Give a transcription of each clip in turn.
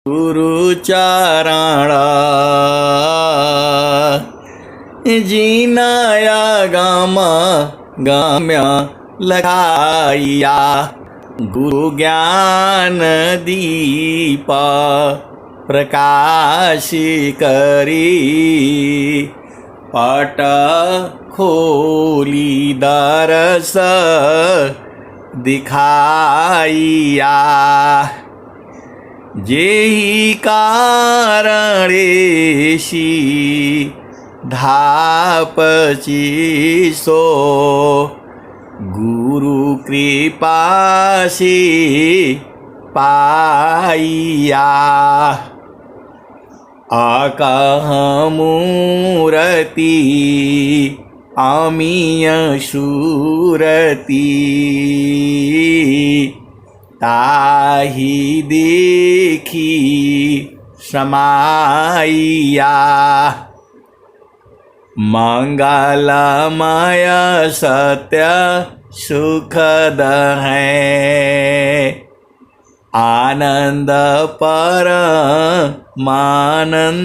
गुरुचरण जीनाया गाम्य लखाइया गुरु ज्ञान दीप प्रकाश करी पट खोली दरस दिखाइया जेहि कारणेशी धापची सो गुरु कृपा से पाइया आकाह मूरति आमीय सूरति ताहि देखी समाइया मंगलमय सत्य सुखद है आनंद पर मानंद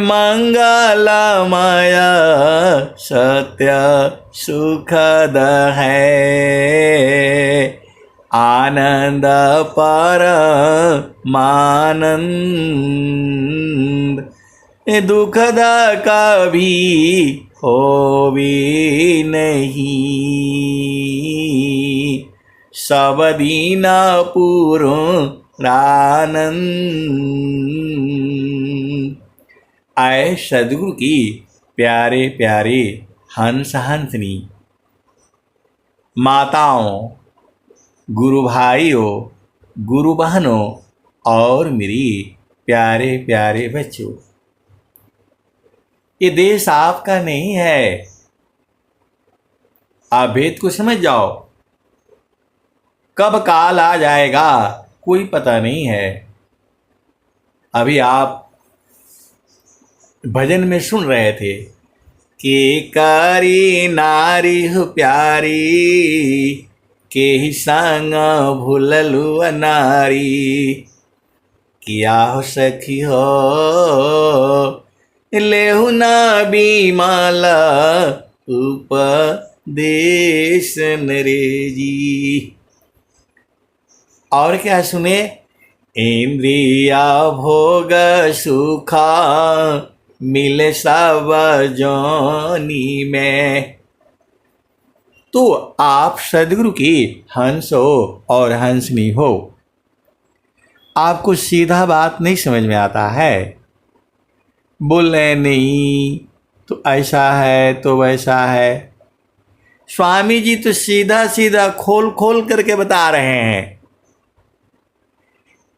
मंगलमय सत्य सुखद है आनंद पर मानंद दुखद कभी होवे नहीं सब दीन पूर्णानंद। आए सदगुरु की प्यारे प्यारे हंस हंसनी माताओं, गुरु भाइयों, गुरु बहनों और मेरी प्यारे प्यारे बच्चों, ये देश आपका नहीं है। आप भेद को समझ जाओ। कब काल आ जाएगा कोई पता नहीं है। अभी आप भजन में सुन रहे थे कि कारी नारी हो प्यारी के ही संग भूललु नारी किया हो सखी हो लेहु ना बीमाला उपदेश नरेजी। और क्या सुने? इंद्रिया भोग सुखा मिले सब जोनी में। तो आप सदगुरु की हंस हो और हंसनी हो। आपको सीधा बात नहीं समझ में आता है। बोल रहे नहीं तो ऐसा है तो वैसा है। स्वामी जी तो सीधा सीधा खोल खोल करके बता रहे हैं।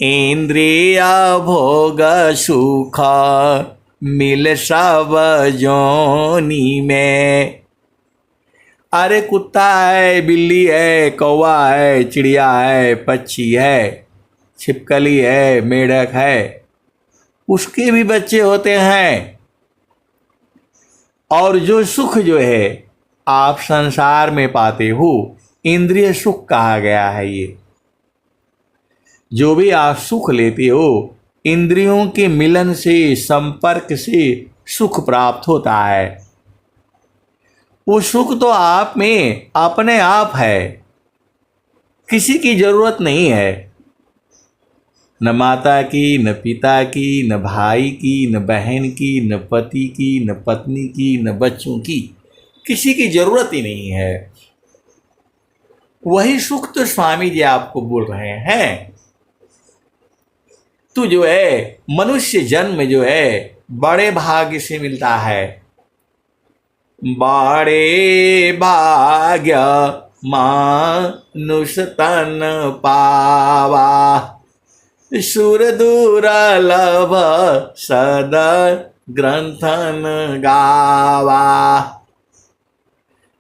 इंद्रिया भोग सुख मिल सब जोनी में। अरे कुत्ता है, बिल्ली है, कौवा है, चिड़िया है, पक्षी है, छिपकली है, मेढक है, उसके भी बच्चे होते हैं। और जो सुख जो है आप संसार में पाते हो, इंद्रिय सुख कहा गया है। ये जो भी आप सुख लेते हो, इंद्रियों के मिलन से, संपर्क से सुख प्राप्त होता है। वो सुख तो आप में अपने आप है, किसी की जरूरत नहीं है। न माता की, न पिता की, न भाई की, न बहन की, न पति की, न पत्नी की, न बच्चों की, किसी की जरूरत ही नहीं है। वही सुख तो स्वामी जी आपको बोल रहे हैं। तू जो है मनुष्य जन्म जो है बड़े भाग्य से मिलता है। बड़े भाग्य मानुष तन पावा सुर दुर्लभ सदा ग्रंथन गावा।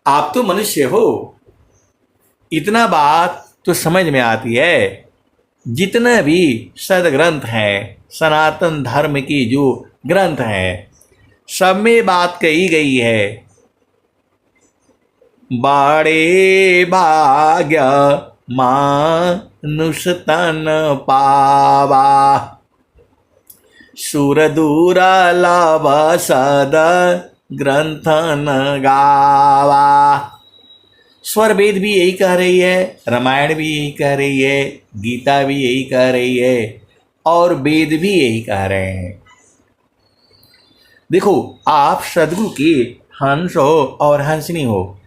आप तो मनुष्य हो, इतना बात तो समझ में आती है। जितने भी सदग्रंथ हैं, सनातन धर्म की जो ग्रंथ हैं, सब में बात कही गई है। बड़े भाग्य मानुष नुसतन पावा। सुरदूरा लाभ सद ग्रंथन गावा। स्वर वेद भी यही कह रही है, रामायण भी यही कह रही है, गीता भी यही कह रही है, और वेद भी यही कह रहे हैं। देखो, आप सदगुरु के हंस हो और हंसनी हो।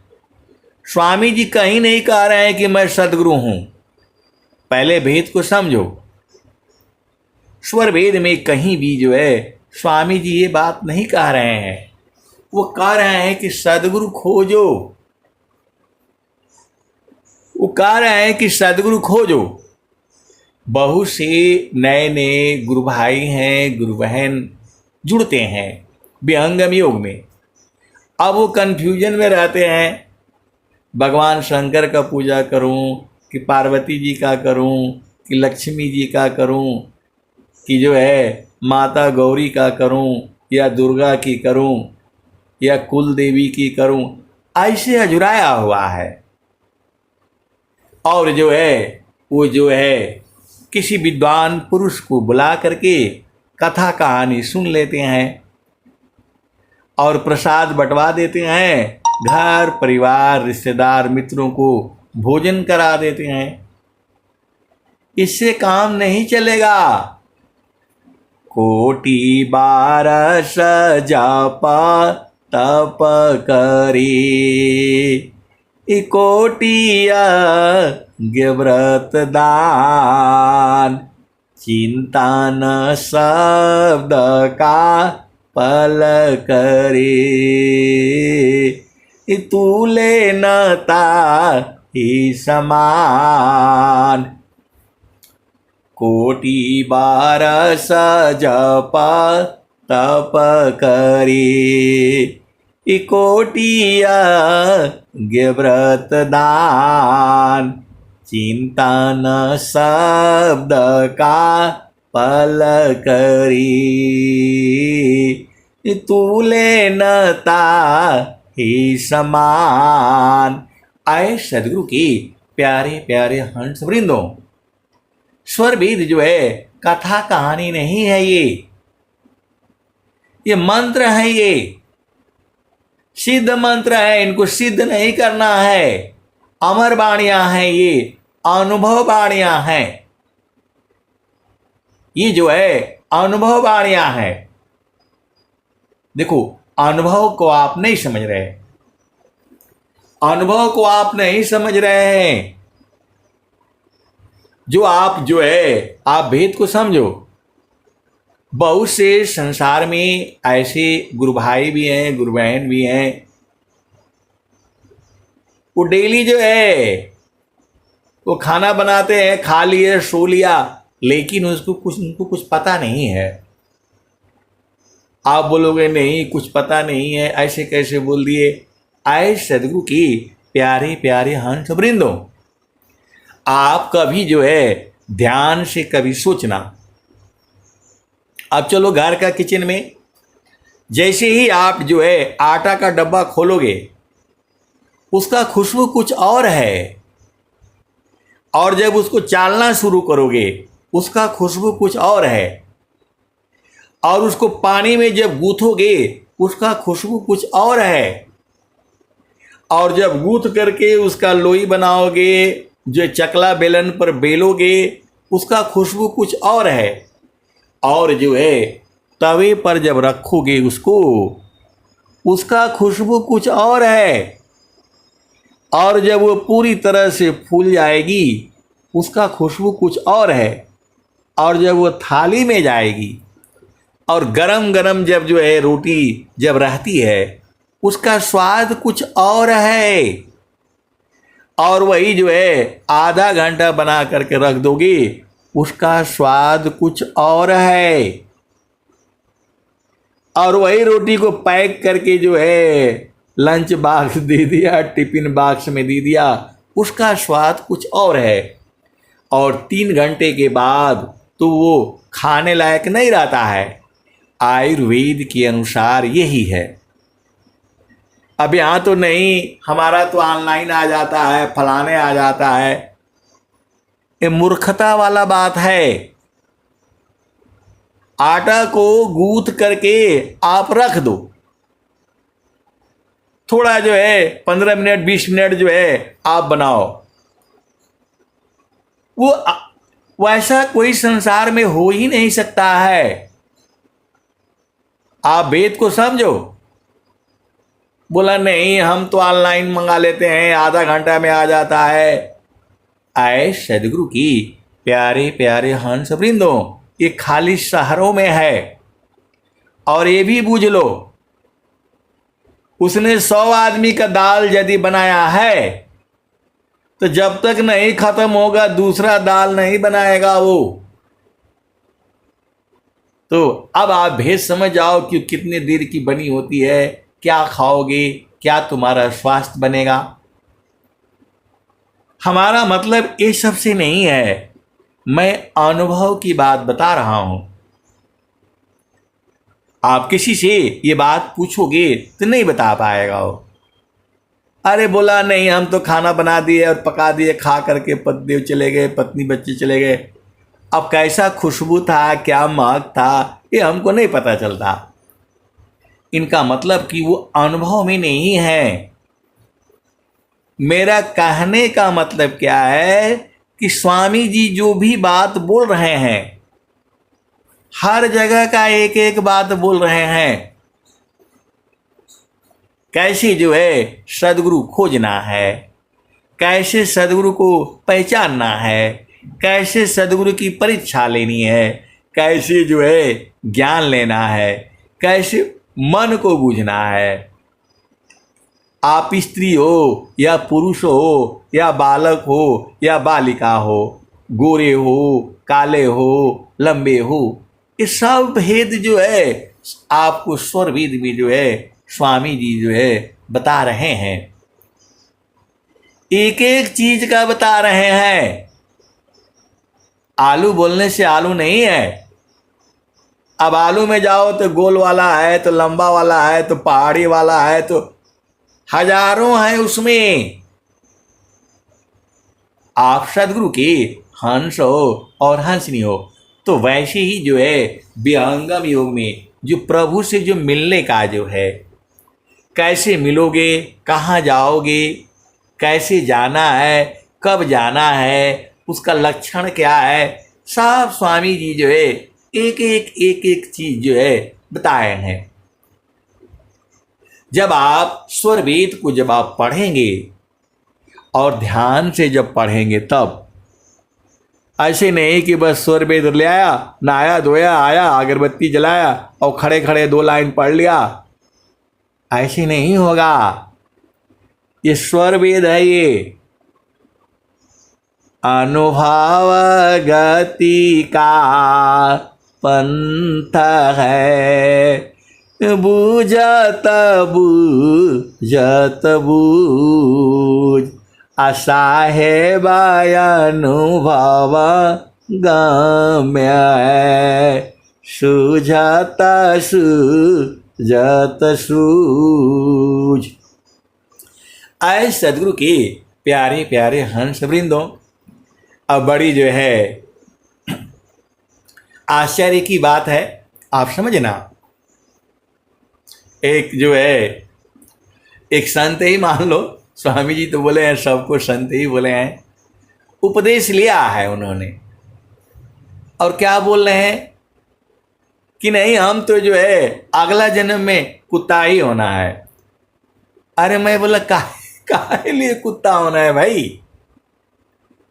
स्वामी जी कहीं नहीं कह रहे हैं कि मैं सदगुरु हूं। पहले भेद को समझो। स्वर वेद में कहीं भी जो है स्वामी जी ये बात नहीं कह रहे हैं। वो कह रहे हैं कि सदगुरु खोजो। वो कह रहे हैं कि सदगुरु खोजो। बहुत से नए नए गुरु भाई हैं, गुरु बहन जुड़ते हैं विहंगम योग में। अब वो कन्फ्यूजन में रहते हैं, भगवान शंकर का पूजा करूं कि पार्वती जी का करूं कि लक्ष्मी जी का करूं कि जो है माता गौरी का करूं या दुर्गा की करूं या कुल देवी की करूं। ऐसे अजुराया हुआ है। और जो है वो जो है किसी विद्वान पुरुष को बुला करके कथा कहानी सुन लेते हैं और प्रसाद बंटवा देते हैं। घर परिवार रिश्तेदार मित्रों को भोजन करा देते हैं। इससे काम नहीं चलेगा। कोटि बारस जप तप करी, कोटिया व्रत दान, चिंता न शब्द का पल करे, तूले नता ही समान। कोटि बारस जप तप करी, कोटिया व्रत दान, चिंता न शब्द का पल करी, तूले नता ही समान। आए सदगुरु की प्यारे प्यारे हंस वृंदों, स्वर वेद जो है कथा कहानी नहीं है। ये मंत्र है, ये सिद्ध मंत्र है। इनको सिद्ध नहीं करना है। अमर वाणियां हैं, ये अनुभव वाणियां हैं। ये जो है अनुभव वाणियां हैं। देखो, अनुभव को आप नहीं समझ रहे। अनुभव को आप नहीं समझ रहे हैं। जो आप जो है आप भेद को समझो। बहुत से संसार में ऐसे गुरु भाई भी हैं, गुरु बहन भी हैं। वो डेली जो है वो खाना बनाते हैं, खा लिए सो लिया, लेकिन उनको कुछ पता नहीं है। आप बोलोगे नहीं कुछ पता नहीं है, ऐसे कैसे बोल दिए। आए सदगुरु की प्यारे प्यारे हंस वृंदों, आप कभी जो है ध्यान से कभी सोचना। अब चलो घर का किचन में, जैसे ही आप जो है आटा का डब्बा खोलोगे, उसका खुशबू कुछ और है, और जब उसको चालना शुरू करोगे उसका खुशबू कुछ और है, और उसको पानी में जब गूंथोगे उसका खुशबू कुछ और है, और जब गूंथ करके उसका लोई बनाओगे, जो चकला बेलन पर बेलोगे, उसका खुशबू कुछ और है, और जो है तवे पर जब रखोगे उसको, उसका खुशबू कुछ और है, और जब वो पूरी तरह से फूल जाएगी उसका खुशबू कुछ और है, और जब वो थाली में जाएगी और गरम गरम जब जो है रोटी जब रहती है उसका स्वाद कुछ और है, और वही जो है आधा घंटा बना करके रख दोगे उसका स्वाद कुछ और है, और वही रोटी को पैक करके जो है लंच बॉक्स दे दिया, टिफिन बॉक्स में दे दिया, उसका स्वाद कुछ और है, और 3 घंटे के बाद तो वो खाने लायक नहीं रहता है। आयुर्वेद के अनुसार यही है। अब यहाँ तो नहीं, हमारा तो ऑनलाइन आ जाता है, फलाने आ जाता है। ये मूर्खता वाला बात है। आटा को गूंथ करके आप रख दो, थोड़ा जो है 15 मिनट 20 मिनट जो है आप बनाओ। वो वैसा कोई संसार में हो ही नहीं सकता है। आप वेद को समझो। बोला नहीं, हम तो ऑनलाइन मंगा लेते हैं, आधा घंटा में आ जाता है। आए सदगुरु की प्यारे प्यारे हंस वृंदों, ये खाली शहरों में है। और ये भी बूझ लो, उसने 100 आदमी का दाल यदि बनाया है तो जब तक नहीं खत्म होगा दूसरा दाल नहीं बनाएगा वो। तो अब आप भेद समझ जाओ कि कितने देर की बनी होती है, क्या खाओगे, क्या तुम्हारा स्वास्थ्य बनेगा। हमारा मतलब ये सब से नहीं है, मैं अनुभव की बात बता रहा हूं। आप किसी से ये बात पूछोगे तो नहीं बता पाएगा वो। अरे बोला नहीं, हम तो खाना बना दिए और पका दिए, खा करके पतिदेव चले गए, पत्नी बच्चे चले गए। अब कैसा खुशबू था, क्या महक था, ये हमको नहीं पता चलता। इनका मतलब कि वो अनुभव में नहीं है। मेरा कहने का मतलब क्या है कि स्वामी जी जो भी बात बोल रहे हैं, हर जगह का एक एक बात बोल रहे हैं। कैसे जो है सदगुरु खोजना है, कैसे सदगुरु को पहचानना है, कैसे सदगुरु की परीक्षा लेनी है, कैसे जो है ज्ञान लेना है, कैसे मन को बूझना है। आप स्त्री हो या पुरुष हो या बालक हो या बालिका हो, गोरे हो काले हो लंबे हो, ये सब भेद जो है आपको स्वरवेद में जो है स्वामी जी जो है बता रहे हैं। एक एक चीज का बता रहे हैं। आलू बोलने से आलू नहीं है। अब आलू में जाओ तो गोल वाला है, तो लंबा वाला है, तो पहाड़ी वाला है, तो हजारों हैं उसमें। आप सदगुरु के हंस हो और हंसनी हो, तो वैसे ही जो है विहंगम योग में जो प्रभु से जो मिलने का जो है, कैसे मिलोगे, कहाँ जाओगे, कैसे जाना है, कब जाना है, उसका लक्षण क्या है, सब स्वामी जी जो है एक एक चीज जो है बताए हैं। जब आप स्वरवेद को जब आप पढ़ेंगे और ध्यान से जब पढ़ेंगे, तब ऐसे नहीं कि बस स्वरवेद ले आया, नहाया धोया आया, अगरबत्ती जलाया और खड़े खड़े 2 लाइन पढ़ लिया, ऐसे नहीं होगा। ये स्वरवेद है, ये अनुभव गति का पंथ है, बूझत बूझत बूझ, असाहेब अनुभव गम्य है, सूझत सूझत सूझ। आए सदगुरु के प्यारे प्यारे हंस वृंदों, अब बड़ी जो है आश्चर्य की बात है, आप समझना। एक जो है एक संत ही मान लो, स्वामी जी तो बोले हैं सबको संत ही बोले हैं, उपदेश लिया है उन्होंने, और क्या बोल रहे हैं कि नहीं हम तो जो है अगला जन्म में कुत्ता ही होना है। अरे मैं बोला काहे लिए कुत्ता होना है भाई?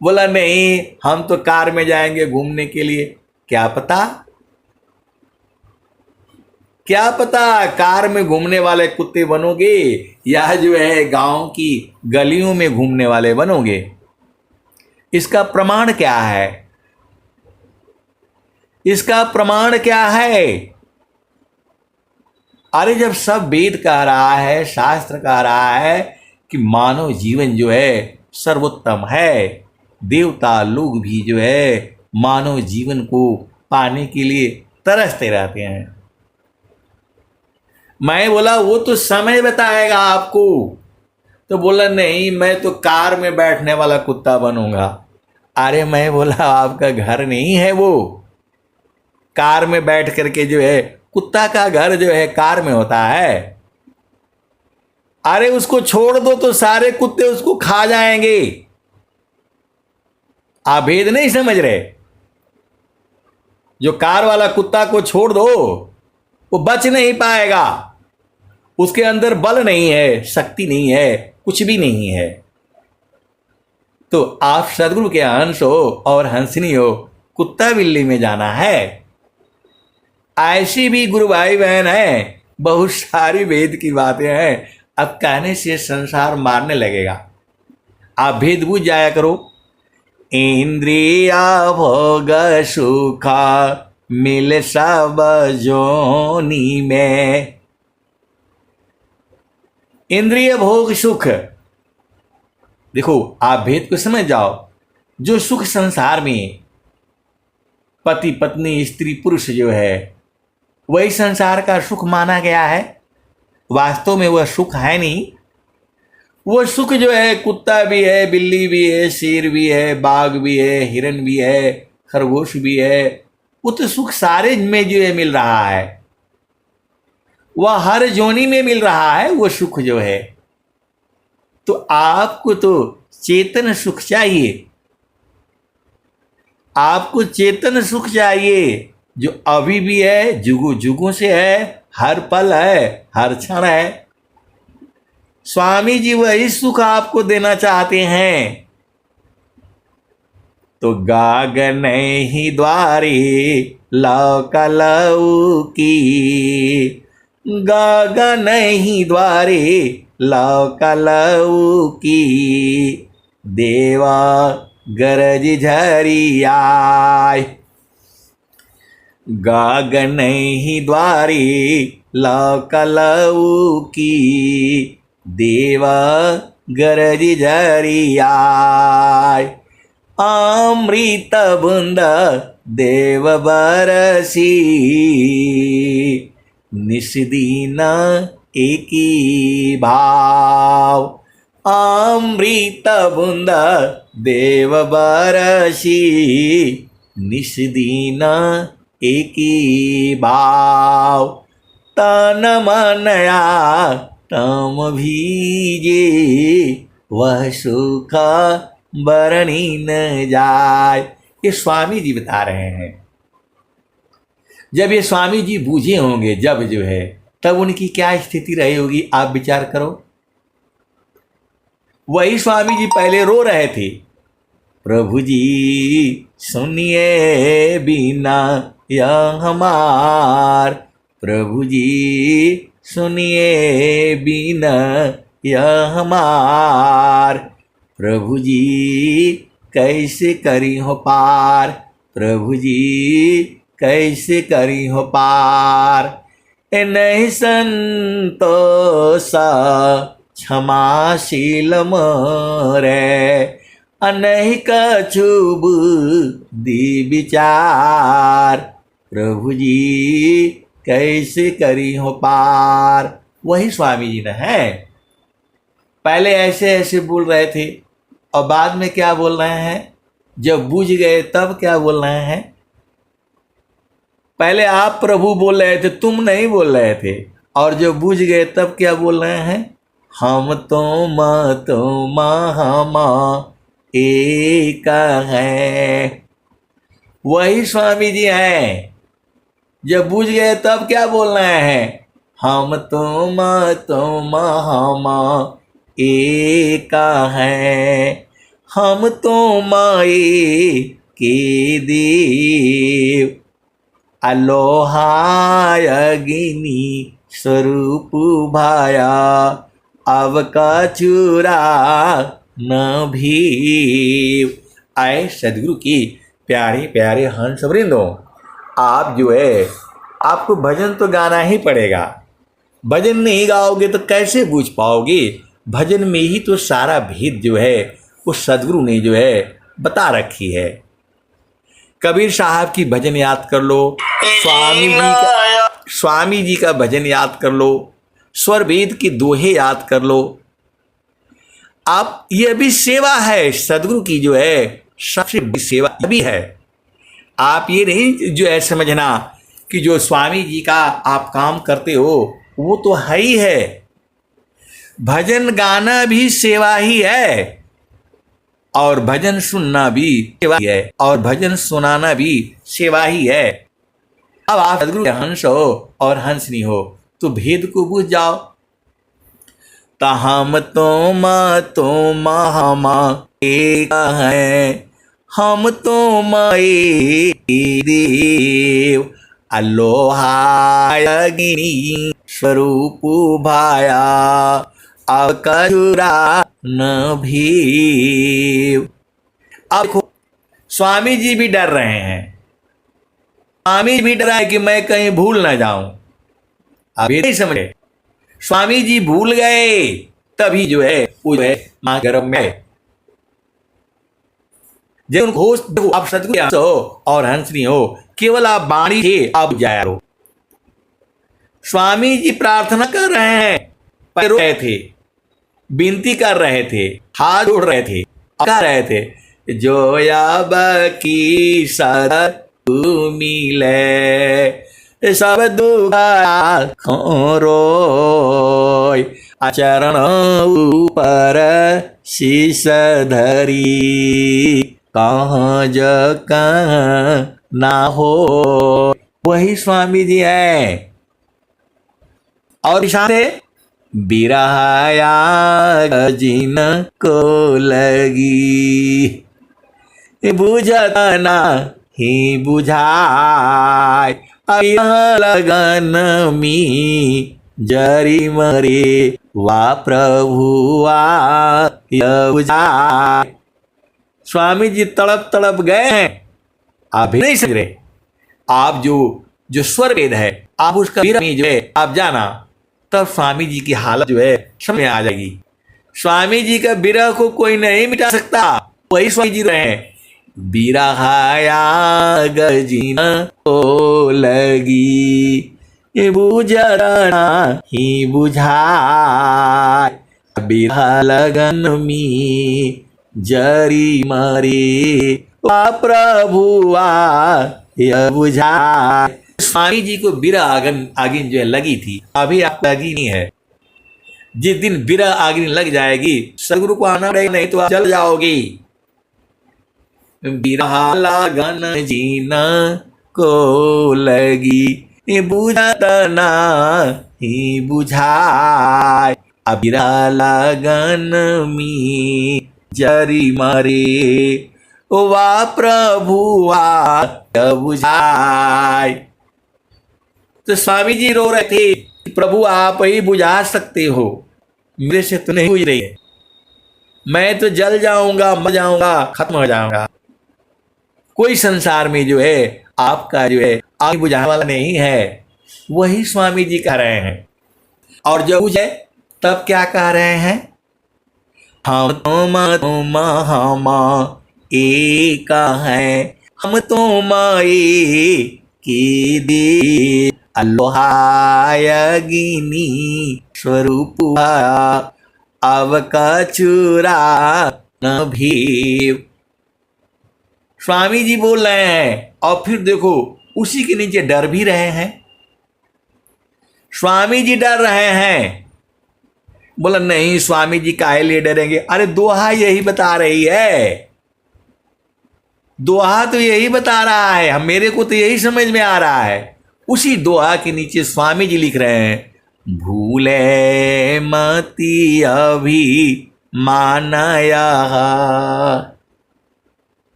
बोला नहीं, हम तो कार में जाएंगे घूमने के लिए। क्या पता, क्या पता कार में घूमने वाले कुत्ते बनोगे या जो है गांव की गलियों में घूमने वाले बनोगे। इसका प्रमाण क्या है? इसका प्रमाण क्या है? अरे जब सब वेद कह रहा है, शास्त्र कह रहा है कि मानव जीवन जो है सर्वोत्तम है, देवता लोग भी जो है मानव जीवन को पाने के लिए तरसते रहते हैं। मैं बोला वो तो समय बताएगा आपको। तो बोला नहीं, मैं तो कार में बैठने वाला कुत्ता बनूंगा। अरे मैं बोला आपका घर नहीं है वो, कार में बैठ करके जो है, कुत्ता का घर जो है कार में होता है। अरे उसको छोड़ दो तो सारे कुत्ते उसको खा जाएंगे। आप भेद नहीं समझ रहे? जो कार वाला कुत्ता को छोड़ दो वो बच नहीं पाएगा, उसके अंदर बल नहीं है, शक्ति नहीं है, कुछ भी नहीं है। तो आप सदगुरु के अंश हो और हंसनी हो, कुत्ता बिल्ली में जाना है। ऐसी भी गुरु भाई बहन है, बहुत सारी वेद की बातें हैं, अब कहने से संसार मारने लगेगा। आप भेद बूझ जाया करो। इंद्रिया भोग सुखा मिल सब जोनी में। इंद्रिय भोग सुख, देखो आप भेद को समझ जाओ। जो सुख संसार में पति पत्नी स्त्री पुरुष जो है, वही संसार का सुख माना गया है। वास्तव में वह सुख है नहीं। वो सुख जो है, कुत्ता भी है, बिल्ली भी है, शेर भी है, बाघ भी है, हिरन भी है, खरगोश भी है, वो तो सुख सारे में जो है मिल रहा है। वह हर जोनी में मिल रहा है वो सुख जो है। तो आपको तो चेतन सुख चाहिए, आपको चेतन सुख चाहिए, जो अभी भी है, जुगों जुगों से है, हर पल है, हर क्षण है। स्वामी जी वही सुख आपको देना चाहते हैं। तो गागन ही द्वारे लौका लौकी, गागन ही द्वारे लौका लौकी, देवा गरज झरियाय। गागन ही द्वारे लौका लौकी, देवा गरज झरियाय। अमृत बूंद देव बरसी, निस्दीन एकी भाव। अमृत बूंद देव बरसी, निस्दीन एकी भाव। तन मनया तम भीजे, वह सुख बरनी न जाए। ये स्वामी जी बता रहे हैं। जब ये स्वामी जी बूझे होंगे, जब जो है, तब उनकी क्या स्थिति रही होगी, आप विचार करो। वही स्वामी जी पहले रो रहे थे, प्रभु जी सुनिए बिना यह हमार, प्रभु जी सुनिए बिना यह हमार, प्रभु जी कैसे करी हो पार, प्रभु जी कैसे करी हो पार। ए नहीं संतोष क्षमाशील मोरे, अनहि कछु बुद्धि विचार, प्रभु जी कैसे करी हो पार। वही स्वामी जी न है। पहले ऐसे ऐसे बोल रहे थे और बाद में क्या बोल रहे हैं, जब बूझ गए तब क्या बोल रहे हैं। पहले आप प्रभु बोल रहे थे, तुम नहीं बोल रहे थे, और जब बूझ गए तब क्या बोल रहे हैं, हम तुम हम एक है। वही स्वामी जी हैं। जब बूझ गए तब क्या बोल रहे हैं, हम तुम हम एक है, हम तुम के देव, अलोहाय अग्नि स्वरूप भाया, अब का चूरा न भीव। आए सदगुरु की प्यारे प्यारे हंस वृंदो, आप जो है, आपको भजन तो गाना ही पड़ेगा। भजन नहीं गाओगे तो कैसे बूझ पाओगे। भजन में ही तो सारा भेद जो है वो सदगुरु ने जो है बता रखी है। कबीर साहब की भजन याद कर लो, स्वामी जी का भजन याद कर लो, स्वर वेद की दोहे याद कर लो। आप ये भी सेवा है सदगुरु की जो है, सबसे बड़ी सेवा भी है। आप ये नहीं जो है समझना कि जो स्वामी जी का आप काम करते हो वो तो है ही है, भजन गाना भी सेवा ही है, और भजन सुनना भी सेवा ही है, और भजन सुनाना भी सेवा ही है। अब आप सदगुरु के हंस हो और हंसनी हो तो भेद को बुझ जाओ। हम तुम हम एक हैं, हम तुम एक देव, अलोहायगिनी स्वरूप भाया, अब कजुरा न भीव। अब देखो स्वामी जी भी डर रहे हैं, स्वामी भी डरा है कि मैं कहीं भूल ना जाऊं। आप ये नहीं समझे, स्वामी जी भूल गए तभी जो है वो जो है मां गर्भ में है। जब उनको होश देखो, आप सदगुरु हो और हंसनी हो, केवल आप बाणी थे आप जाया हो। स्वामी जी प्रार्थना कर रहे हैं, पैर रो रहे थे, विनती कर रहे थे, हाथ जोड़ रहे थे, कह रहे थे जो अब की सद मिले सब दुख रोय, आचरण ऊपर शीश धरी, कहाँ ज कहाँ ना हो। वही स्वामी जी हैं। और निशान है बिरहाया जिन को लगी, बुझता ना ही बुझाय, लगन मी जरी मरे वा प्रभुआ बुझाय। स्वामी जी तड़प तड़प गए हैं, आप भी नहीं समझ रहे। आप जो स्वर वेद है आप उसका जो है आप जाना, तब स्वामी जी की हालत जो है समझ में आ जाएगी। स्वामी जी का विरह को कोई नहीं मिटा सकता, वही स्वामी जी रहे हैं। बिरहाया गजिन को लगी, बुझना ही बुझाय, बिरह लगन मी जरी मरे वा प्रभुआ बुझाय। स्वामी जी को बिरह आगिन जो है लगी थी, अभी आपको लगी नहीं है। जिस दिन बिरह आगिन लग जाएगी सदगुरु को आना पड़ेगा, नहीं तो आप जल जाओगी। बिरह लगन जीना को लगी, बुझता ना ही बुझाय, बिरह लगन मी जरी मरे वा प्रभुआ बुझाय। तो स्वामी जी रो रहे थे, प्रभु आप ही बुझा सकते हो, मेरे से तो नहीं बुझ रही है, मैं तो जल जाऊंगा, मर जाऊंगा, खत्म हो जाऊंगा। कोई संसार में जो है आपका जो है आग बुझाने वाला नहीं है। वही स्वामी जी कह रहे हैं। और जब बुझे तब क्या कह रहे हैं, हम तुम हम एक हैं, हम तुम एक दे, अलोहायगिनी स्वरूप अब कचुरा न भीव। स्वामी जी बोल रहे हैं और फिर देखो उसी के नीचे डर भी रहे हैं। स्वामी जी डर रहे हैं, बोला नहीं स्वामी जी काहे लिए डरेंगे। अरे दोहा यही बता रही है, दोहा तो यही बता रहा है, हम मेरे को तो यही समझ में आ रहा है। उसी दोहा के नीचे स्वामी जी लिख रहे हैं, भूले मती अभी मानया।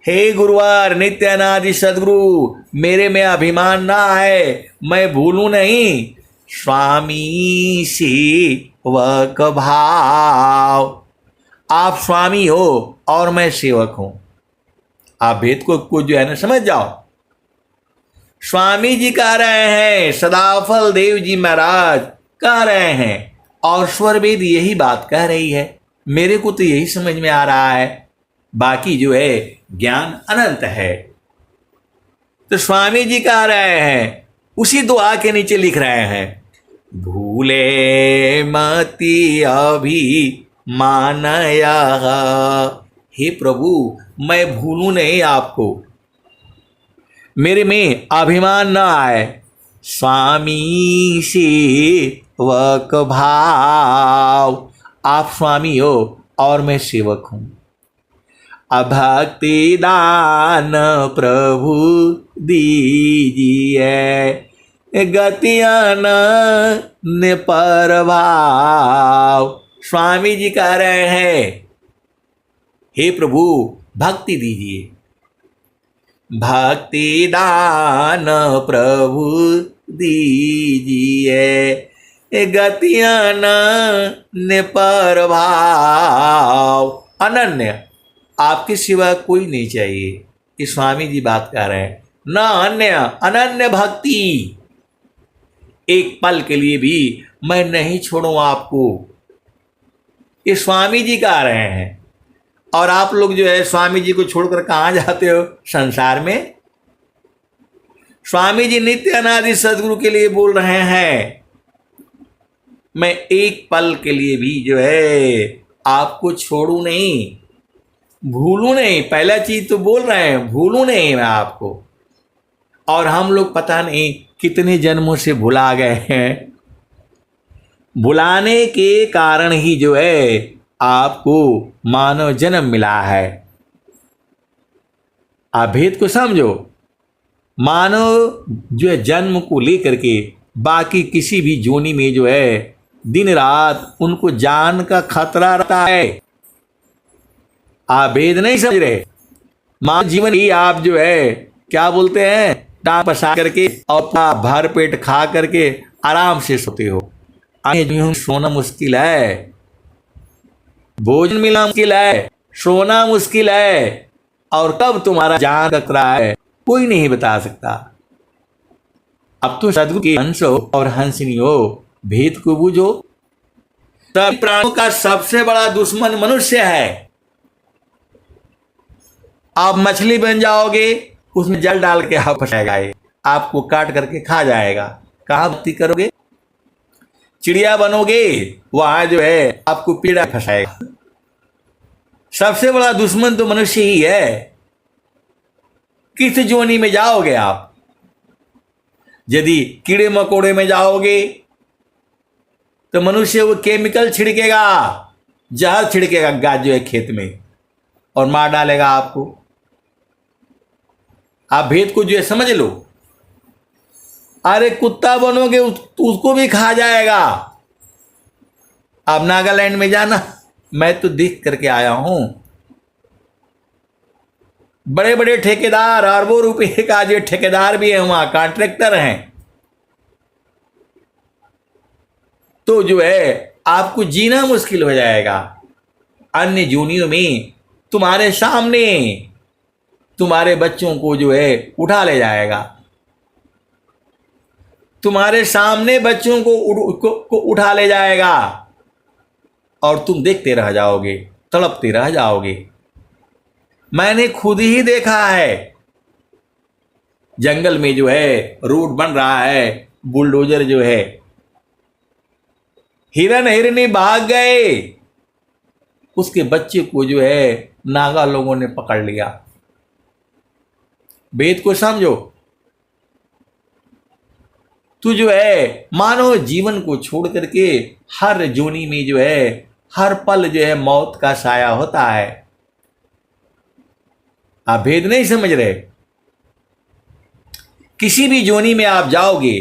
हे गुरुवार नित्यानादि सदगुरु, मेरे में अभिमान ना है, मैं भूलूं नहीं। स्वामी सेवक भाव, आप स्वामी हो और मैं सेवक हूं। आप भेद को जो है ना समझ जाओ। स्वामी जी कह रहे हैं, सदाफल देव जी महाराज कह रहे हैं, और स्वर वेद यही बात कह रही है। मेरे को तो यही समझ में आ रहा है, बाकी जो है ज्ञान अनंत है। तो स्वामी जी कह रहे हैं, उसी दुआ के नीचे लिख रहे हैं, भूले मती अभी मानया। हे प्रभु, मैं भूलूं नहीं आपको, मेरे में अभिमान न आए। स्वामी सेवक भाव, आप स्वामी हो और मैं सेवक हूं। अभक्ति दान प्रभु दीजिए, गतियान ने पर भाव। स्वामी जी कह रहे हैं, हे प्रभु भक्ति दीजिए। भक्ति दान प्रभु दीजिए, गतियान ने पर भाव। अनन्य, आपके सिवा कोई नहीं चाहिए। ये स्वामी जी बात कर रहे हैं। न अन्य, अनन्य भक्ति। एक पल के लिए भी मैं नहीं छोड़ूं आपको, ये स्वामी जी कह रहे हैं। और आप लोग जो है स्वामी जी को छोड़कर कहाँ जाते हो संसार में? स्वामी जी नित्य अनादि सदगुरु के लिए बोल रहे हैं, मैं एक पल के लिए भी जो है आपको छोड़ू नहीं, भूलू नहीं। पहला चीज तो बोल रहे हैं, भूलू नहीं मैं आपको। और हम लोग पता नहीं कितने जन्मों से भुला गए हैं। भुलाने के कारण ही जो है आपको मानव जन्म मिला है। आप भेद को समझो। मानव जो है जन्म को लेकर के बाकी किसी भी जोनी में जो है दिन रात उनको जान का खतरा रहता है। आप भेद नहीं समझ रहे। मानव जीवन ही आप जो है क्या बोलते हैं, टांग पसार करके और भर पेट खा करके आराम से सोते हो। सोना मुश्किल है, भोजन मिलना मुश्किल है, सोना मुश्किल है, और कब तुम्हारा जान खतरा है कोई नहीं बता सकता। अब तो सदगुरु के हंस हो और हंसनी हो, भेद को बूझो। सब प्राणों का सबसे बड़ा दुश्मन मनुष्य है। आप मछली बन जाओगे, उसमें जल डाल के आप फंसाएगा, आपको काट करके खा जाएगा। कहाँ भक्ति करोगे? चिड़िया बनोगे, वहां जो है आपको पीड़ा फंसाएगा। सबसे बड़ा दुश्मन तो मनुष्य ही है। किस जोनी में जाओगे आप? यदि कीड़े मकोड़े में जाओगे तो मनुष्य वो केमिकल छिड़केगा, जहर छिड़केगा गाज जो है खेत में, और मार डालेगा आपको। आप भेद को जो है समझ लो। अरे कुत्ता बनोगे तो उसको भी खा जाएगा। आप नागालैंड में जाना, मैं तो देख करके आया हूं। बड़े बड़े ठेकेदार, अरबों रुपए का जो ठेकेदार भी है, वहां कॉन्ट्रैक्टर हैं। तो जो है आपको जीना मुश्किल हो जाएगा। अन्य जोनियों में तुम्हारे सामने तुम्हारे बच्चों को जो है उठा ले जाएगा। तुम्हारे सामने बच्चों को उठा ले जाएगा और तुम देखते रह जाओगे, तड़पते रह जाओगे। मैंने खुद ही देखा है। जंगल में जो है रोड बन रहा है, बुलडोजर जो है, हिरन हिरनी भाग गए, उसके बच्चे को जो है नागा लोगों ने पकड़ लिया। वेद को समझो। तू जो है मानव जीवन को छोड़ करके हर जोनी में जो है हर पल जो है मौत का साया होता है। आप भेद नहीं समझ रहे। किसी भी जोनी में आप जाओगे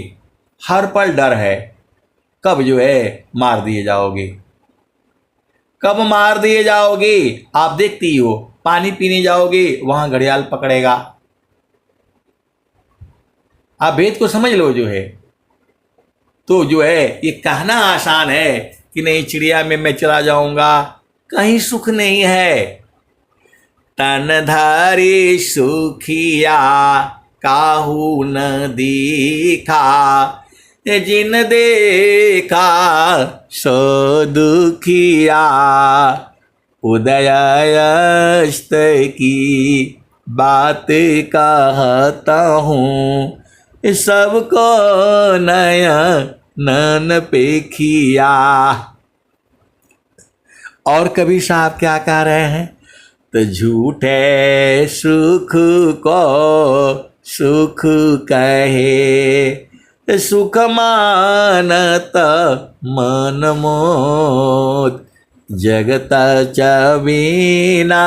हर पल डर है, कब जो है मार दिए जाओगे, कब मार दिए जाओगे। आप देखते ही हो, पानी पीने जाओगे वहां घड़ियाल पकड़ेगा। आप भेद को समझ लो जो है। तो जो है ये कहना आसान है कि नहीं चिड़िया में मैं चला जाऊंगा, कहीं सुख नहीं है। तनधारी सुखिया काहू न देखा, जिन देखा सो दुखिया। उदयास्त की बात कहता हूँ, सबको नया नन पेखिया। और कबीर साहब क्या कह रहे हैं? तो झूठे सुख को सुख कहे, सुख मानत मन मोद, जगत चबीना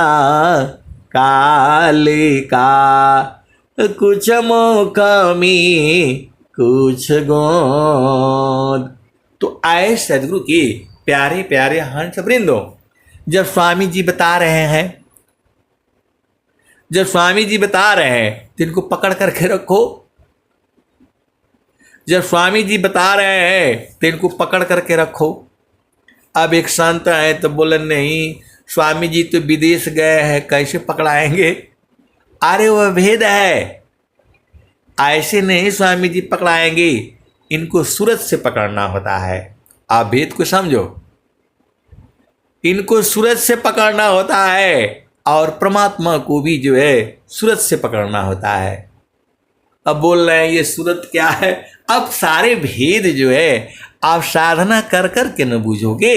कालिका, कुछ मुख में कुछ गोद। तो आए सदगुरु के प्यारे प्यारे हंस वृंदो, जब स्वामी जी बता रहे हैं, जब स्वामी जी बता रहे हैं तो इनको पकड़ करके रखो। जब स्वामी जी बता रहे हैं तो इनको पकड़ करके रखो। अब एक संत है तो बोले नहीं स्वामी जी तो विदेश गए हैं, कैसे पकड़ाएंगे। अरे वह भेद है, ऐसे नहीं स्वामी जी पकड़ाएंगे, इनको सूरत से पकड़ना होता है। आप भेद को समझो, इनको सूरत से पकड़ना होता है और परमात्मा को भी जो है सूरत से पकड़ना होता है। अब बोल रहे हैं ये सूरत क्या है। अब सारे भेद जो है आप साधना कर कर के न बूझोगे।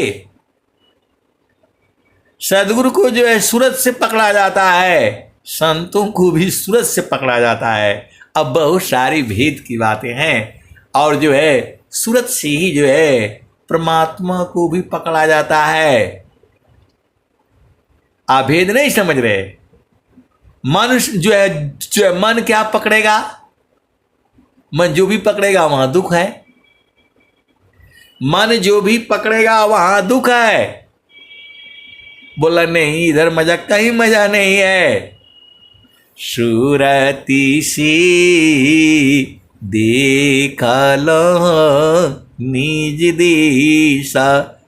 सदगुरु को जो है सूरत से पकड़ा जाता है, संतों को भी सूरत से पकड़ा जाता है। अब बहुत सारी भेद की बातें हैं और जो है सूरत से ही जो है परमात्मा को भी पकड़ा जाता है। आप भेद नहीं समझ रहे। मन जो है मन क्या पकड़ेगा, मन जो भी पकड़ेगा वहां दुख है। मन जो भी पकड़ेगा वहां दुख है। बोला नहीं इधर मजा, कहीं मजा नहीं है। सूरती सी देखा लो निज दिशा,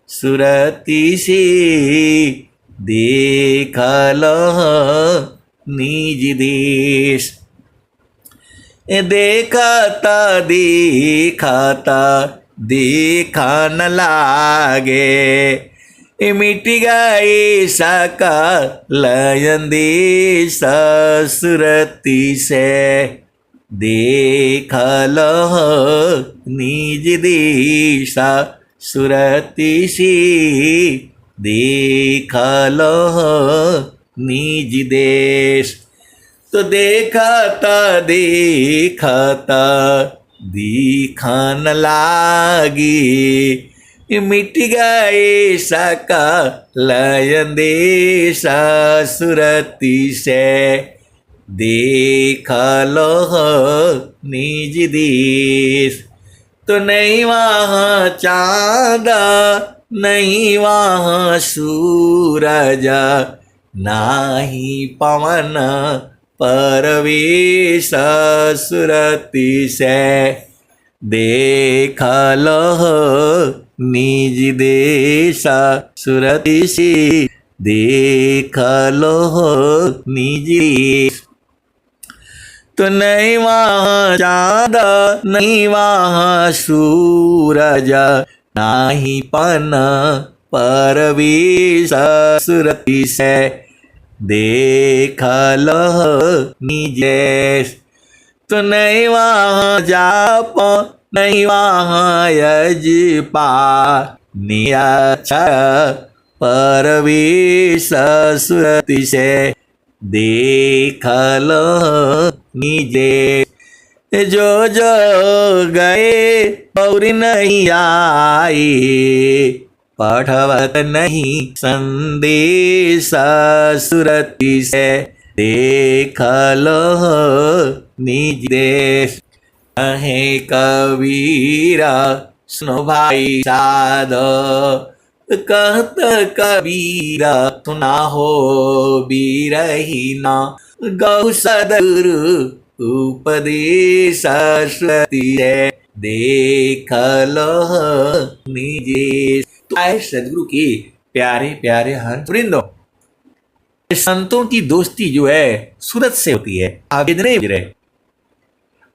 सूरती सी देखा लो निज देश। देखता देखता देखा न लागे, मिट गए सका लयन देश, सुरती से देख लो निज दिशा, सुरती सी देख लो निज देश। तो देखता देखता दिखन लागी, मिट गए सका लयन देश, सुरती से देख लो निज देश। तो नहीं वहाँ चाँद नहीं वहाँ सूरज, नाही पवन परवेश, सुरती से देख लो निज देश, सुरती से देख लो निज देश। तो नहीं वहाँ चाँद नहीं वहाँ सूरज, नाही पन परवेश, सुरती से देख लो निज देश। तो नहीं वहाँ जाप नहीं वहाँ यजपा, निराचर परवेश, सुरती से देख लो निज देश। जो जो गए और नहीं आए, पठवत नहीं संदेश, सुरती से देख लो निज देश। कहे कबीरा सुनो भाई साधो, कहत कबीरा सुना हो बीरहीना, गौ सदगुरु उपदेश, सुरती से देख लो निज देश। तो आए सदगुरु के प्यारे प्यारे हंस वृंदों, संतों की दोस्ती जो है सूरत से होती है। आप भेद नहीं बूझ रहे,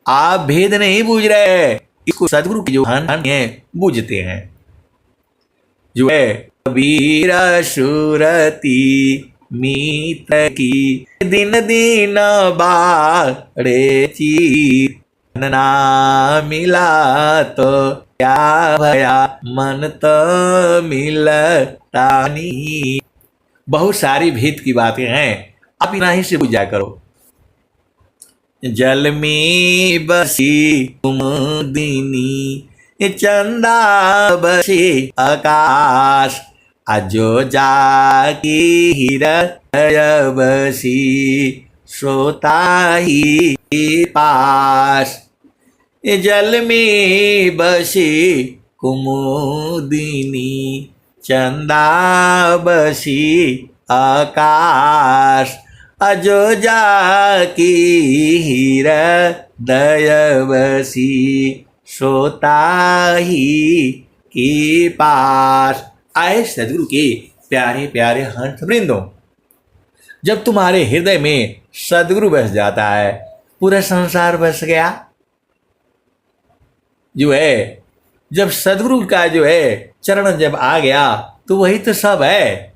आप भेद नहीं बूझ रहे, इसको सदगुरु की जो हन है बूझते हैं। जो है कबीर सुरती मित्र की, दिन दिन बाड़े चीर, ना मिला तो क्या भया मन तो मिलता नहीं। बहुत सारी भेद की बातें हैं, आप इतना ही से बुझ जाया करो। जल में बसी कुमुदिनी, चंदा बसे आकाश, अजो जाकी हृदय बसी, श्रोता ही पास। जल में बसे कुमुदिनी, चंदा बसी आकाश, अजो जाकी हृदय बसी, श्रोता ही के पास। आए सदगुरु के प्यारे प्यारे हंस वृंदों, जब तुम्हारे हृदय में सदगुरु बस जाता है, पूरा संसार बस गया। जो है जब सदगुरु का जो है चरण जब आ गया तो वही तो सब है।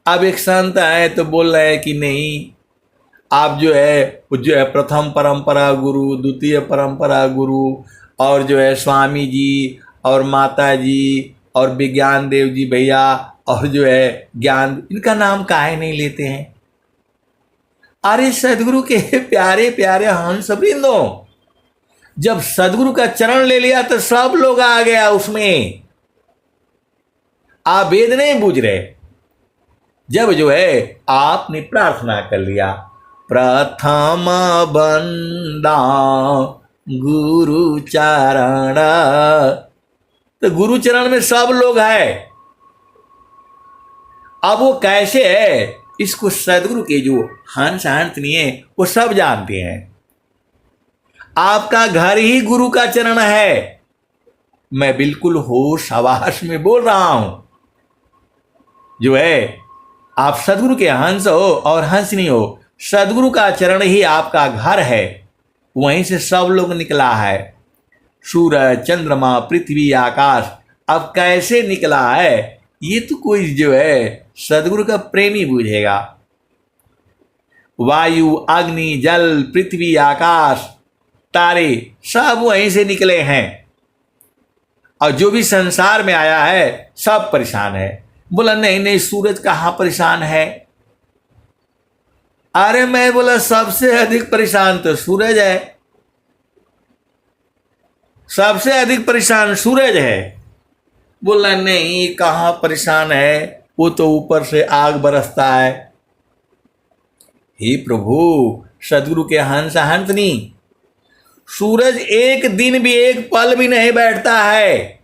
अब एक संत आए तो बोल रहे हैं कि नहीं, आप जो है प्रथम परंपरा गुरु, द्वितीय परंपरा गुरु, और जो है स्वामी जी और माता जी और विज्ञान देव जी भैया, और जो है ज्ञान, इनका नाम काहे नहीं लेते हैं। अरे सदगुरु के प्यारे प्यारे हंस वृंदों, जब सदगुरु का चरण ले लिया तो सब लोग आ गया उसमें। आप वेद नहीं बूझ रहे। जब जो है आपने प्रार्थना कर लिया, प्रथम बंदा गुरु चरण, तो गुरु चरण में सब लोग है। अब वो कैसे है, इसको सदगुरु के जो हंस हंसनी है वो सब जानते हैं। आपका घर ही गुरु का चरण है। मैं बिल्कुल होश हवास में बोल रहा हूं। जो है आप सदगुरु के हंस हो और हंसनी हो, सदगुरु का चरण ही आपका घर है। वहीं से सब लोग निकला है। सूरज, चंद्रमा, पृथ्वी, आकाश। अब कैसे निकला है ये तो कोई जो है सदगुरु का प्रेमी बूझेगा। वायु, अग्नि, जल, पृथ्वी, आकाश, तारे सब वहीं से निकले हैं। और जो भी संसार में आया है सब परेशान है। बोला नहीं नहीं, सूरज कहाँ परेशान है। अरे मैं बोला सबसे अधिक परेशान तो सूरज है, सबसे अधिक परेशान सूरज है। बोला नहीं, कहाँ परेशान है, वो तो ऊपर से आग बरसता है। हे प्रभु, सदगुरु के हंस हंसनी, सूरज एक दिन भी, एक पल भी नहीं बैठता है।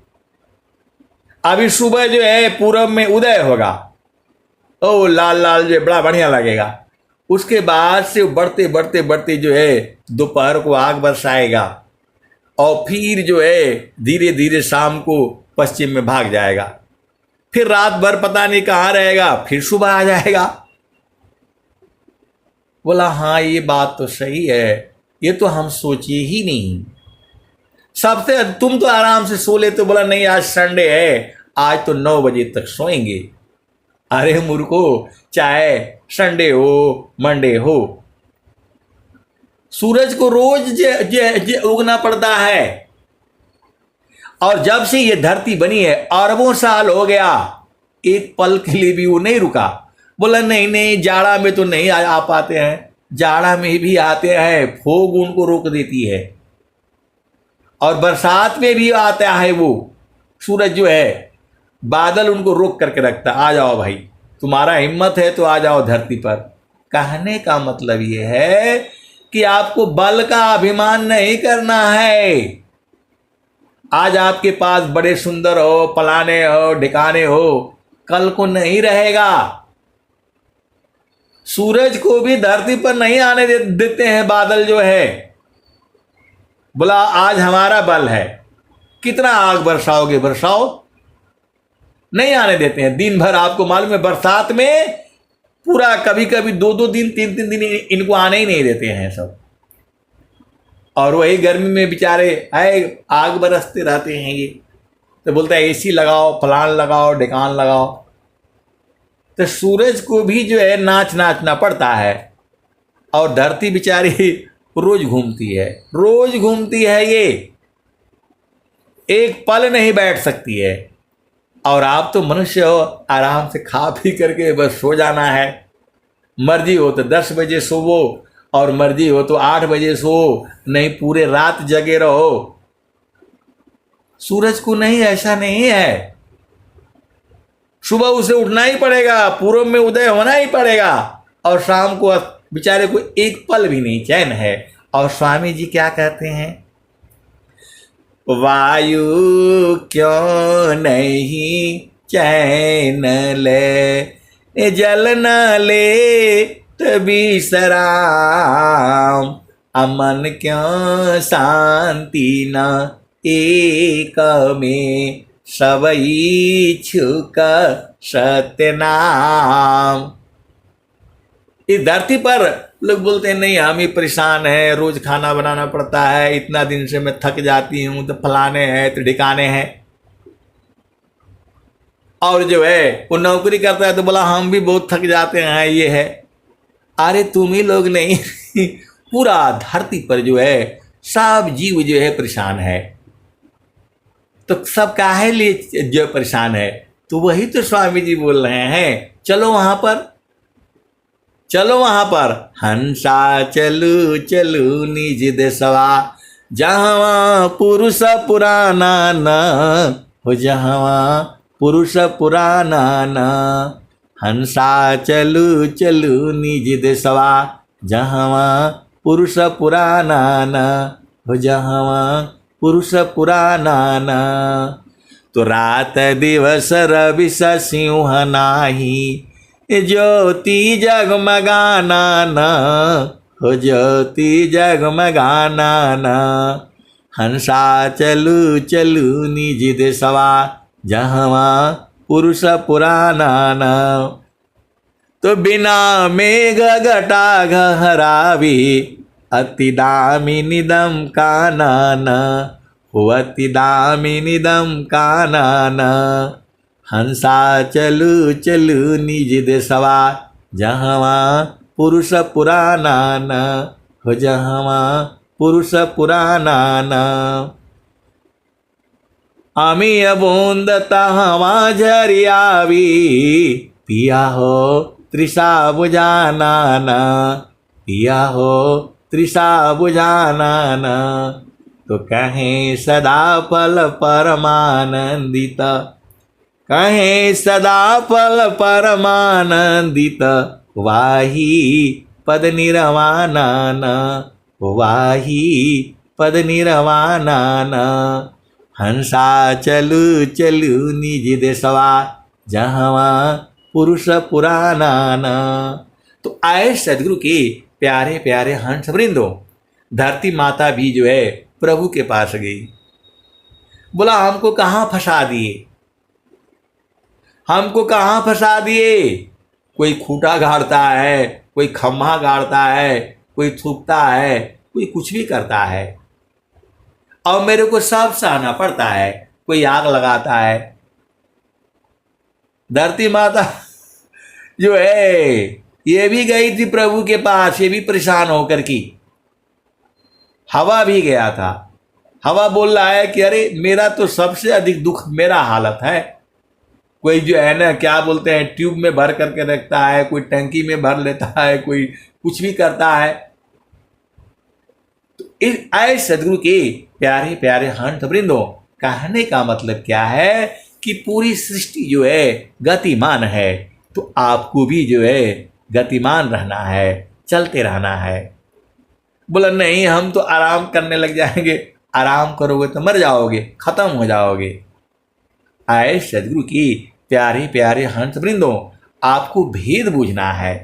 अभी सुबह जो है पूरब में उदय होगा, ओ लाल लाल जो बड़ा बढ़िया लगेगा। उसके बाद से बढ़ते बढ़ते बढ़ते जो है दोपहर को आग बरसाएगा, और फिर जो है धीरे धीरे शाम को पश्चिम में भाग जाएगा। फिर रात भर पता नहीं कहाँ रहेगा, फिर सुबह आ जाएगा। बोला हाँ ये बात तो सही है, ये तो हम सोचे ही नहीं। सबसे तुम तो आराम से सो लेते। बोला नहीं, आज संडे है, आज तो 9 बजे तक सोएंगे। अरे मूर्खो, चाहे संडे हो मंडे हो, सूरज को रोज उगना पड़ता है। और जब से ये धरती बनी है अरबों साल हो गया, एक पल के लिए भी वो नहीं रुका। बोला नहीं नहीं, जाड़ा में तो नहीं आ पाते हैं, जाड़ा में भी आते हैं, फोग उनको रोक देती है। और बरसात में भी आता है वो सूरज जो है, बादल उनको रोक करके रखता। आ जाओ भाई, तुम्हारा हिम्मत है तो आ जाओ धरती पर। कहने का मतलब ये है कि आपको बल का अभिमान नहीं करना है। आज आपके पास बड़े सुंदर हो, पलाने हो, ढिकाने हो, कल को नहीं रहेगा। सूरज को भी धरती पर नहीं आने देते हैं बादल जो है। बोला आज हमारा बल है, कितना आग बरसाओगे बरसाओ, नहीं आने देते हैं। दिन भर आपको मालूम है बरसात में पूरा कभी कभी 2-2 दिन 3-3 दिन इनको आने ही नहीं देते हैं सब। और वही गर्मी में बेचारे आग बरसते रहते हैं ये। तो बोलता है एसी लगाओ, फलान लगाओ, ढिकान लगाओ। तो सूरज को भी जो है नाचना पड़ता है। और धरती बेचारी रोज घूमती है, रोज घूमती है, ये एक पल नहीं बैठ सकती है। और आप तो मनुष्य हो, आराम से खा पी करके बस सो जाना है। मर्जी हो तो 10 बजे सोवो और मर्जी हो तो 8 बजे सो, नहीं पूरे रात जगे रहो। सूरज को नहीं, ऐसा नहीं है। सुबह उसे उठना ही पड़ेगा, पूर्व में उदय होना ही पड़ेगा, और शाम को बेचारे को एक पल भी नहीं चैन है। और स्वामी जी क्या कहते हैं, वायु क्यों नहीं चैन ले, जल न ले तभी सराम, अमन क्यों शांति न एक में, सबई छुक सत्य नाम। इस धरती पर लोग बोलते हैं नहीं हम ही परेशान हैं, रोज खाना बनाना पड़ता है, इतना दिन से मैं थक जाती हूँ, तो फलाने हैं तो ढिकाने हैं। और जो है वो नौकरी करता है तो बोला हम भी बहुत थक जाते हैं, ये है। अरे तुम ही लोग नहीं पूरा धरती पर जो है सब जीव जो है परेशान है। तो सब काहे लिए जो परेशान है, तो वही तो स्वामी जी बोल रहे हैं, चलो वहां पर, चलो वहां पर। हंसा चलू चलू निज देशवा, जहाँ पुरुष पुराना न हो, जहाँ पुरुष पुराना न। हंसा चलू चलू निज देशवा, जहाँ पुरुष पुराना न हो, जहाँ पुरुष पुराना न। तो रात दिवस रवि सिंह नाही, ज्योति जगमगाना न हो, ज्योति जगमगाना न। हंसा चलू चलू निज देशवा, जहाँ पुरुष पुराना न। तो बिना मेघ घटा घहरावी, अति दामिनी दम कानन हो, अति दामिनी दम कानन। हंसा चलू चलू निज देशवा, जहाँ पुरुष पुराना न हो, जहाँ पुरुष पुराना न। आमी बूंद तहवा झरियावी, पिया हो तृषा बुझाना न, पिया हो तृषा बुझाना न। तो कहें सदा फल परमानंदित, कहें सदा फल परमानंदित, वाही पद निर्वाणा न, वाही पद निर्वाणा न। हंसा चलू चलू निज देशवा, जहाँ पुरुष पुराना न। तो आए सदगुरु के प्यारे प्यारे हंस वृंदो, धरती माता भी जो है प्रभु के पास गई, बोला हमको कहाँ फंसा दिए, हमको कहाँ फंसा दिए। कोई खूंटा गाड़ता है, कोई खम्भा गाड़ता है, कोई थूकता है, कोई कुछ भी करता है, और मेरे को सब सहना पड़ता है। कोई आग लगाता है। धरती माता जो है ये भी गई थी प्रभु के पास, ये भी परेशान होकर की। हवा भी गया था। हवा बोल रहा है कि अरे मेरा तो सबसे अधिक दुख मेरा हालत है। कोई जो है ना क्या बोलते हैं ट्यूब में भर करके रखता है, कोई टंकी में भर लेता है, कोई कुछ भी करता है। तो इस आए सदगुरु के प्यारे प्यारे हंस वृंदों, कहने का मतलब क्या है कि पूरी सृष्टि जो है गतिमान है, तो आपको भी जो है गतिमान रहना है, चलते रहना है। बोला नहीं हम तो आराम करने लग जाएंगे। आराम करोगे तो मर जाओगे, खत्म हो जाओगे। आए सदगुरु की प्यारे प्यारे हंस वृंदों, आपको भेद बूझना है।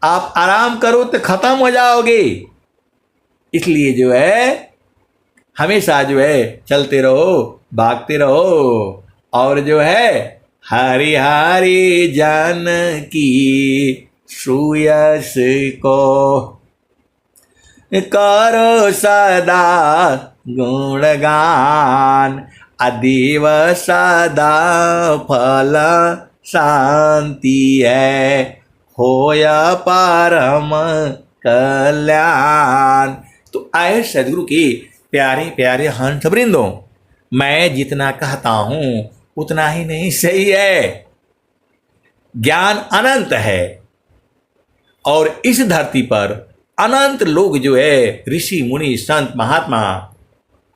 आप आराम करो तो खत्म हो जाओगे, इसलिए जो है हमेशा जो है चलते रहो, भागते रहो, और जो है हरि हरि जन की सुयस को करो सदा गुणगान, अदीव सदा फल शांति है, होया परम कल्याण। तो आए सदगुरु के प्यारे प्यारे हंस वृंदों, मैं जितना कहता हूँ उतना ही नहीं सही है। ज्ञान अनंत है और इस धरती पर अनंत लोग जो है ऋषि मुनि संत महात्मा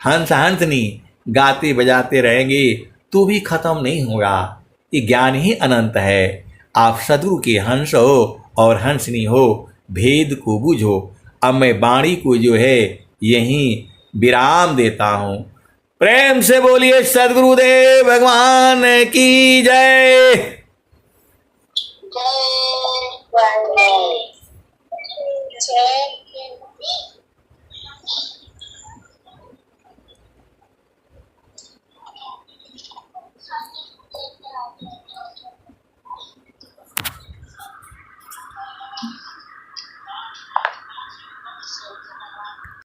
हंस हंसनी गाते बजाते रहेंगे तो भी खत्म नहीं होगा। ये ज्ञान ही अनंत है। आप सदगुरु के हंस हो और हंसनी हो, भेद को बूझो। अब मैं वाणी को जो है यहीं विराम देता हूं। प्रेम से बोलिए सदगुरुदेव भगवान की जय। जय जय